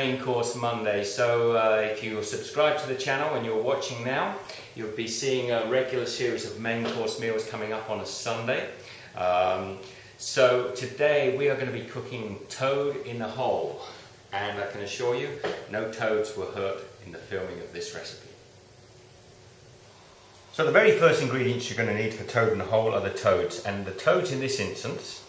Main Course Monday. So if you're subscribed to the channel and you're watching now, you'll be seeing a regular series of main course meals coming up on a Sunday. So today we are going to be cooking toad in the hole, and I can assure you no toads were hurt in the filming of this recipe. So the very first ingredients you're going to need for toad in the hole are the toads, and the toads in this instance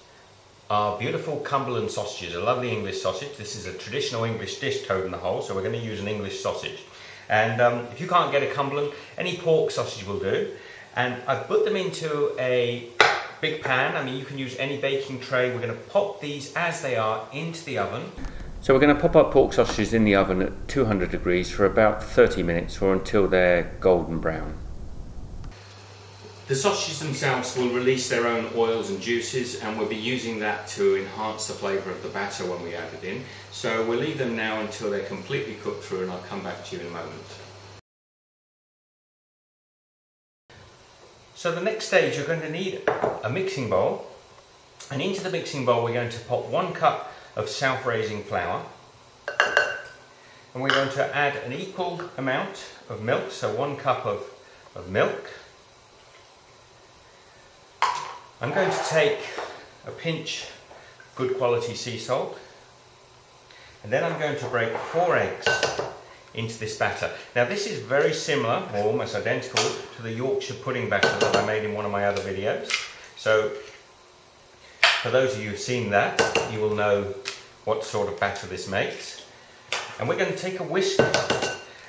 are beautiful Cumberland sausages, a lovely English sausage. This is a traditional English dish, toad in the hole, so we're going to use an English sausage. And if you can't get a Cumberland, any pork sausage will do. And I've put them into a big pan. I mean, you can use any baking tray. We're going to pop these as they are into the oven. So we're going to pop our pork sausages in the oven at 200 degrees for about 30 minutes or until they're golden brown. The sausages themselves will release their own oils and juices, and we'll be using that to enhance the flavour of the batter when we add it in. So we'll leave them now until they're completely cooked through, and I'll come back to you in a moment. So the next stage, you're going to need a mixing bowl, and into the mixing bowl we're going to pop 1 cup of self-raising flour, and we're going to add an equal amount of milk, so 1 cup of milk. I'm going to take a pinch good quality sea salt, and then I'm going to break 4 eggs into this batter. Now this is very similar, or almost identical, to the Yorkshire pudding batter that I made in one of my other videos. So for those of you who've seen that, you will know what sort of batter this makes. And we're going to take a whisk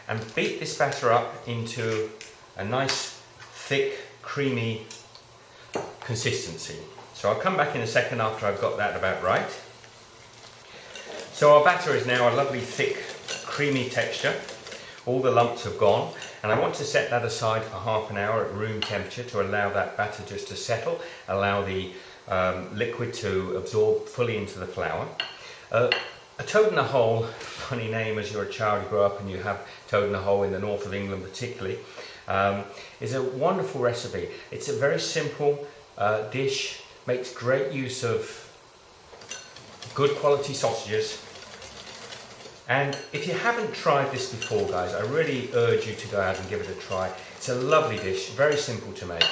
and beat this batter up into a nice, thick, creamy consistency. So I'll come back in a second after I've got that about right. So our batter is now a lovely thick creamy texture. All the lumps have gone, and I want to set that aside for half an hour at room temperature to allow that batter just to settle, allow the liquid to absorb fully into the flour. A toad in a hole, funny name as you're a child, you grow up and you have toad in a hole in the north of England particularly, is a wonderful recipe. It's a very simple dish, makes great use of good quality sausages, and if you haven't tried this before, guys, I really urge you to go out and give it a try. It's a lovely dish, very simple to make.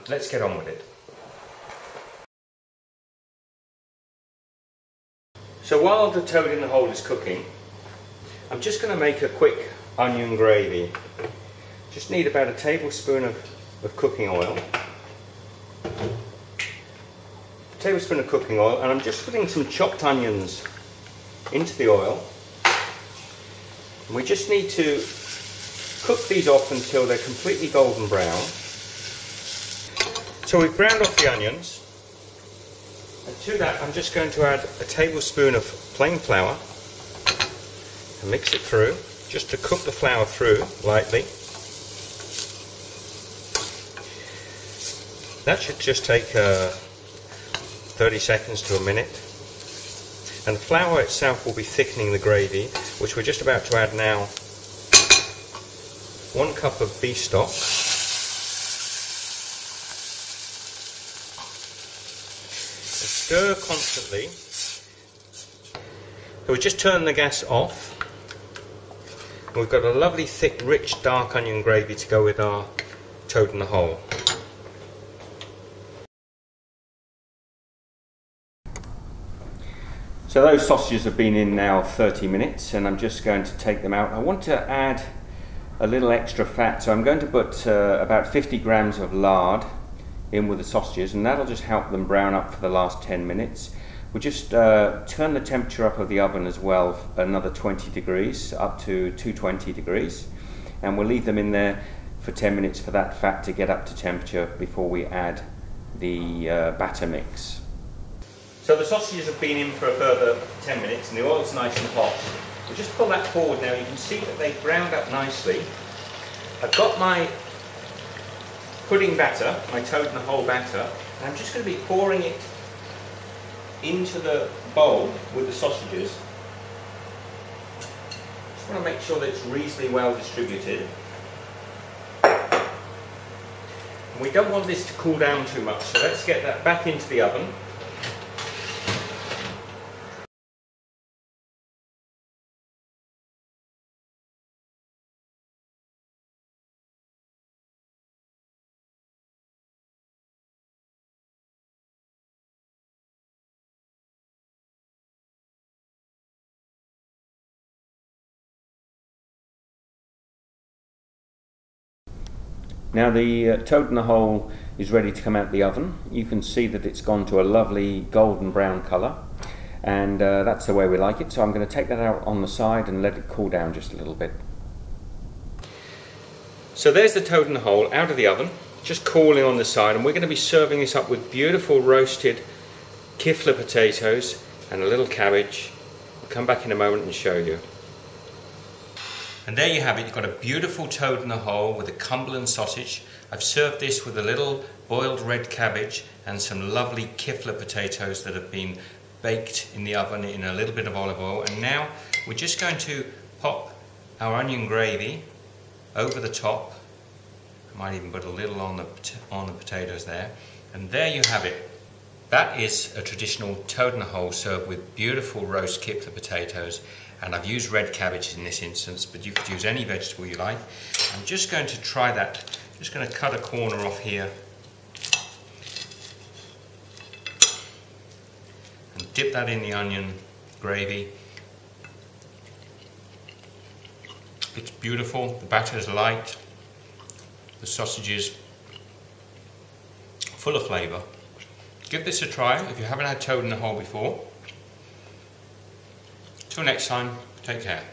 Let's get on with it. So while the toad in the hole is cooking, I'm just going to make a quick onion gravy. Just need about a tablespoon of cooking oil. Tablespoon of cooking oil, and I'm just putting some chopped onions into the oil. And we just need to cook these off until they're completely golden brown. So we've browned off the onions, and to that I'm just going to add a tablespoon of plain flour and mix it through, just to cook the flour through lightly. That should just take 30 seconds to a minute, and the flour itself will be thickening the gravy, which we're just about to add now. 1 cup of beef stock, and stir constantly. So we just turn the gas off, and we've got a lovely thick rich dark onion gravy to go with our toad in the hole. So those sausages have been in now 30 minutes, and I'm just going to take them out. I want to add a little extra fat, so I'm going to put about 50 grams of lard in with the sausages, and that'll just help them brown up for the last 10 minutes. We'll just turn the temperature up of the oven as well, another 20 degrees, up to 220 degrees, and we'll leave them in there for 10 minutes for that fat to get up to temperature before we add the batter mix. So the sausages have been in for a further 10 minutes and the oil's nice and hot. We'll just pull that forward now. You can see that they've browned up nicely. I've got my pudding batter, my toad in the hole batter, and I'm just going to be pouring it into the bowl with the sausages. Just want to make sure that it's reasonably well distributed. And we don't want this to cool down too much, so let's get that back into the oven. Now the toad in the hole is ready to come out the oven. You can see that it's gone to a lovely golden brown colour, and that's the way we like it. So I'm going to take that out on the side and let it cool down just a little bit. So there's the toad in the hole out of the oven, just cooling on the side, and we're going to be serving this up with beautiful roasted kifler potatoes and a little cabbage. I'll come back in a moment and show you. And there you have it, you've got a beautiful toad in the hole with a Cumberland sausage. I've served this with a little boiled red cabbage and some lovely kifler potatoes that have been baked in the oven in a little bit of olive oil. And now we're just going to pop our onion gravy over the top. I might even put a little on the potatoes there. And there you have it. That is a traditional toad in the hole served with beautiful roast kifler potatoes. And I've used red cabbage in this instance, but you could use any vegetable you like. I'm just going to try that. I'm just going to cut a corner off here and dip that in the onion gravy. It's beautiful, the batter is light, the sausage is full of flavour. Give this a try if you haven't had toad in the hole before. Till next time, take care.